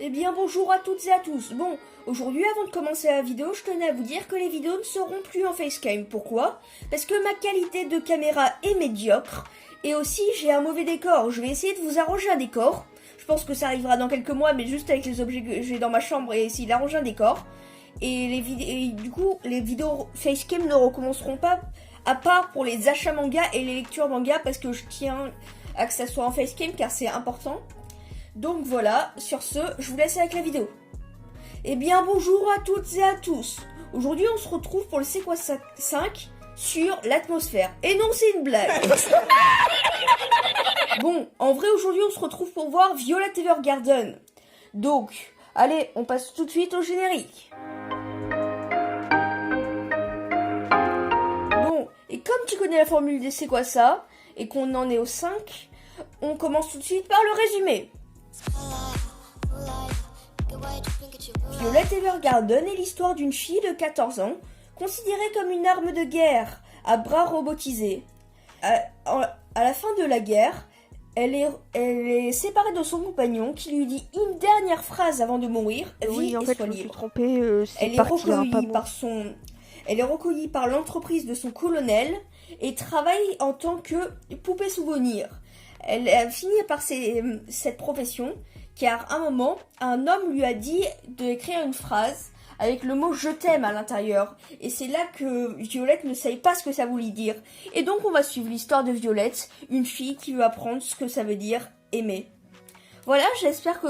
Eh bien bonjour à toutes et à tous. Bon, aujourd'hui avant de commencer la vidéo, je tenais à vous dire que les vidéos ne seront plus en facecam. Pourquoi? Parce que ma qualité de caméra est médiocre et aussi j'ai un mauvais décor. Je vais essayer de vous arranger un décor. Je pense que ça arrivera dans quelques mois, mais juste avec les objets que j'ai dans ma chambre et essayer d'arranger un décor. Et du coup, les vidéos facecam ne recommenceront pas, à part pour les achats manga et les lectures manga, parce que je tiens à que ça soit en facecam car c'est important. Donc voilà, sur ce, je vous laisse avec la vidéo. Eh bien bonjour à toutes et à tous. Aujourd'hui on se retrouve pour le C'est quoi ça 5 sur l'atmosphère. Et non, c'est une blague. Bon, en vrai aujourd'hui on se retrouve pour voir Violet Evergarden. Donc, allez, on passe tout de suite au générique. Bon, et comme tu connais la formule des C'est quoi ça, et qu'on en est au 5, on commence tout de suite par le résumé. Violet Evergarden est l'histoire d'une fille de 14 ans, considérée comme une arme de guerre, à bras robotisés. À la fin de la guerre, elle est séparée de son compagnon qui lui dit une dernière phrase avant de mourir. Oui, en fait, je me suis trompée. Elle est recueillie par l'entreprise de son colonel et travaille en tant que poupée souvenir. Elle a fini par cette profession car à un moment, un homme lui a dit d'écrire une phrase avec le mot « je t'aime » à l'intérieur. Et c'est là que Violette ne savait pas ce que ça voulait dire. Et donc on va suivre l'histoire de Violette, une fille qui veut apprendre ce que ça veut dire aimer. Voilà, j'espère que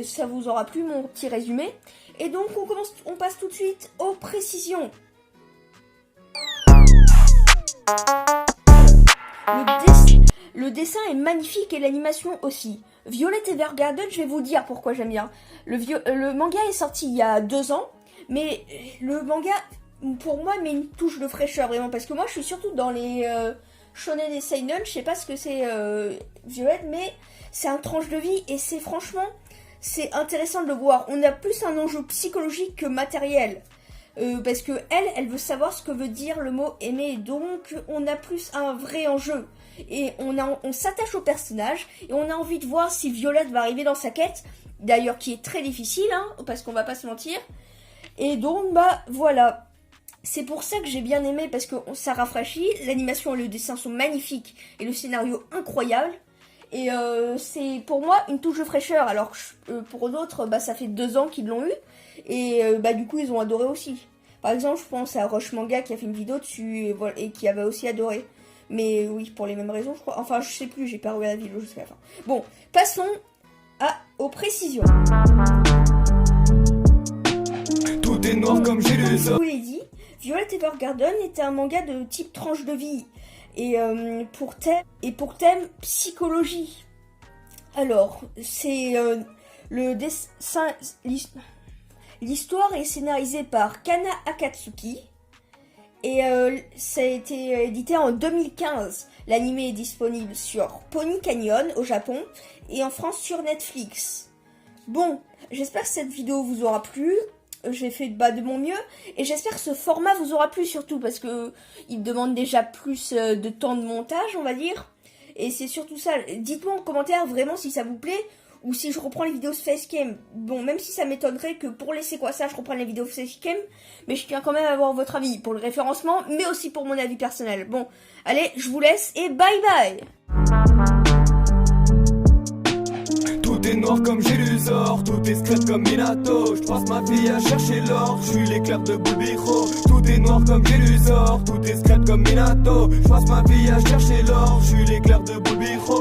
ça vous aura plu mon petit résumé. Et donc on passe tout de suite aux précisions. Le dessin est magnifique et l'animation aussi. Violet Evergarden, je vais vous dire pourquoi j'aime bien. Le manga est sorti il y a 2 ans, mais le manga, pour moi, met une touche de fraîcheur, vraiment. Parce que moi, je suis surtout dans les shonen et seinen, je sais pas ce que c'est Violet, mais c'est un tranche de vie et franchement, c'est intéressant de le voir. On a plus un enjeu psychologique que matériel. Parce que elle veut savoir ce que veut dire le mot aimer, donc on a plus un vrai enjeu. Et on s'attache au personnage et on a envie de voir si Violette va arriver dans sa quête, d'ailleurs qui est très difficile, hein, parce qu'on va pas se mentir. Et donc bah voilà, c'est pour ça que j'ai bien aimé, parce que ça rafraîchit, l'animation et le dessin sont magnifiques et le scénario incroyable. Et c'est pour moi une touche de fraîcheur, alors que pour d'autres bah ça fait 2 ans qu'ils l'ont eu. Et bah du coup ils ont adoré aussi. Par exemple je pense à Rush Manga qui a fait une vidéo dessus et qui avait aussi adoré. Mais oui, pour les mêmes raisons je crois. Enfin je sais plus, j'ai pas regardé la vidéo jusqu'à la fin. Bon, passons aux précisions. Tout est noir comme j'ai lu ça. Je vous l'ai dit, Violet Evergarden était un manga de type tranche de vie. Et pour thème psychologie. Alors, c'est le dessin... L'histoire est scénarisée par Kana Akatsuki et ça a été édité en 2015. L'anime est disponible sur Pony Canyon au Japon et en France sur Netflix. Bon, j'espère que cette vidéo vous aura plu. J'ai fait de mon mieux et j'espère que ce format vous aura plu surtout parce que il demande déjà plus de temps de montage, on va dire. Et c'est surtout ça. Dites-moi en commentaire vraiment si ça vous plaît ou si je reprends les vidéos facecam. Bon, même si ça m'étonnerait que pour les C'est quoi ça, je reprenne les vidéos facecam, mais je tiens quand même à avoir votre avis pour le référencement, mais aussi pour mon avis personnel. Bon, allez, je vous laisse et bye bye. Tout est noir comme j'ai lu Zor, tout est secret comme Minato. Je passe ma vie à chercher l'or, je suis l'éclair de Bulbiro. Tout est noir comme j'ai lu Zor, tout est secret comme Minato. Je passe ma vie à chercher l'or, je suis l'éclair de Bulbiro.